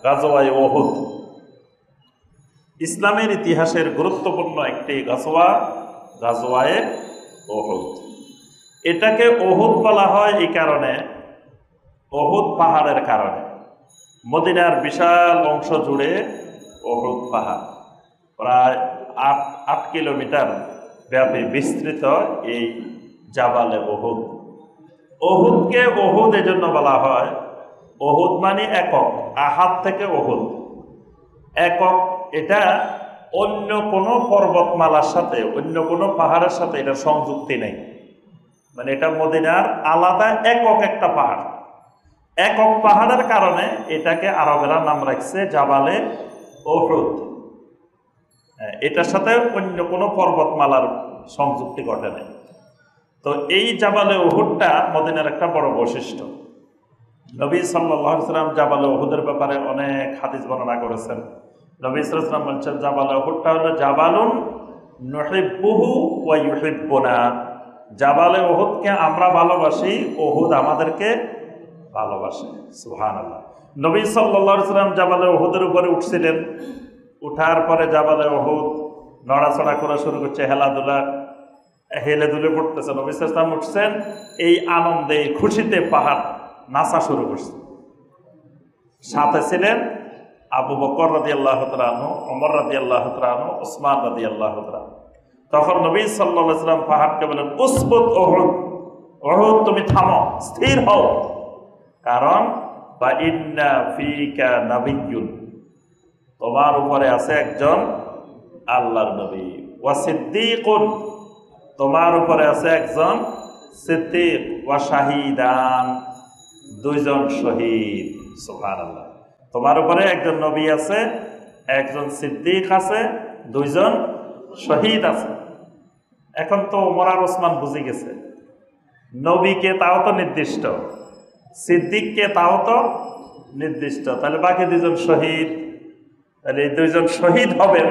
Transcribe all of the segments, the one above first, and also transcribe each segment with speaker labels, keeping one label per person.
Speaker 1: গাজওয়ায়ে উহুদ ইসলামের ইতিহাসের গুরুত্বপূর্ণ একটি গাজওয়ায়ে উহুদ। এটাকে উহুদ বলা হয় এই কারণে, উহুদ পাহাড়ের কারণে। মদিনার বিশাল অংশ জুড়ে উহুদ পাহাড়, প্রায় 8 কিলোমিটার ব্যাপী বিস্তৃত এই জাবালে উহুদ। উহুদকে উহুদ এজন্য বলা হয়, উহুদ মানে একক, আহাদ থেকে উহুদ একক। এটা অন্য কোনো পর্বতমালার সাথে, অন্য কোনো পাহাড়ের সাথে এটা সংযুক্তি নেই। মানে এটা মদিনার আলাদা একক একটা পাহাড়। একক পাহাড়ের কারণে এটাকে আরবেরা নাম রাখছে জাবালে উহুদ। এটার সাথে অন্য কোনো পর্বতমালার সংযুক্তি ঘটে নাই। তো এই জাবালে উহুদটা মদিনার একটা বড় বৈশিষ্ট্য। নবী সাল্লাল্লাহু আলাইহি ওয়াসাল্লাম জাবালে উহুদের ব্যাপারে অনেক হাদিস বর্ণনা করেছেন। নবী সাল্লাল্লাহু আলাইহি ওয়াসাল্লাম বলছেন জাবালে উহুদটা হলো জাবালুন নুহিব্বুহু ওয়া ইউহিব্বুনা। জাবালে উহুদকে আমরা ভালোবাসি, উহুদ আমাদেরকে ভালোবাসে। সুবহানাল্লাহ। নবী সাল্লাল্লাহু আলাইহি ওয়াসাল্লাম জাবালে উহুদের উপরে উঠছিলেন। উঠার পরে জাবালে উহুদ নড়াচড়া করা শুরু করছে, হেলাধুলা, হেলে দুলে পড়তেছে। নবী সাল্লাল্লাহু আলাইহি ওয়াসাল্লাম উঠছেন, এই আনন্দে খুশিতে পাহাড় নাচা শুরু করছে। সাথে ছিলেন আবু বকর রাদিয়াল্লাহু তাআলা আনহু, ওমর রাদিয়াল্লাহু তাআলা আনহু, উসমান রাদিয়াল্লাহু তাআলা। তখন নবী সাল্লাল্লাহু আলাইহি ওয়াসাল্লাম পাহাড়কে বলেন, উসবুত উহুদ, উহুদ তুমি থামো, স্থির হও, কারণ বা ইন্না ফিকা নাবিয়্যুন, তোমার উপরে আছে একজন আল্লাহর নবী, ওয়া সিদ্দীকুন, তোমার উপরে আছে একজন সিদ্দীক, ওয়া শাহীদান, দুইজন শহীদ। সুবহানাল্লাহ। তোমার উপরে একজন নবী আছে, একজন সিদ্দীক আছে, দুইজন শহীদ আছে। এখন তো ওমর আর ওসমান বুঝে গেছে, নবীকে তাও তো নির্দিষ্ট, সিদ্দীককে তাও তো নির্দিষ্ট, তাহলে বাকি দুইজন শহীদ, তাহলে এই দুইজন শহীদ হবেন,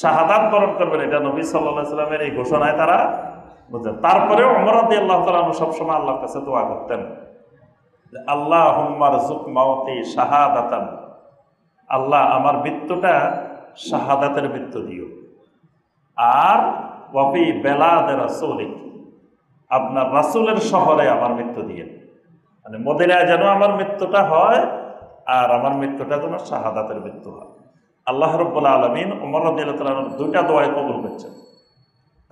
Speaker 1: শাহাদাত বরণ করবেন, এটা নবী সাল্লাল্লাহু আলাইহি ওয়াসাল্লামের এই ঘোষণায় তারা বুঝলেন। তারপরে ওমর রাদিয়াল্লাহু তাআলা আনহু সবসময় আল্লাহর কাছে দোয়া করতেন, আল্লাহুম্মা রযুক মাউতি শাহাদাতান, আল্লাহ আমার মৃত্যুটা শাহাদাতের মৃত্যু দিও। আর ওয়াফি বেলাদে রাসূলিক, আপনার রাসূলের শহরে আমার মৃত্যু দিয়ে, মানে মদিনায় যেন আমার মৃত্যুটা হয়, আর আমার মৃত্যুটা যেন শাহাদাতের মৃত্যু হয়। আল্লাহ রাব্বুল আলামিন ওমর রাদিয়াল্লাহু তাআলা আনহুর দুইটা দোয়াই কবুল করেছেন।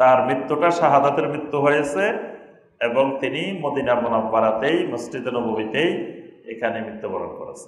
Speaker 1: তার মৃত্যুটা শাহাদাতের মৃত্যু হয়েছে এবং তিনি মদিনা মুনাওয়ারাতেই, মসজিদে নববীতেই এখানে মৃত্যুবরণ করেছেন।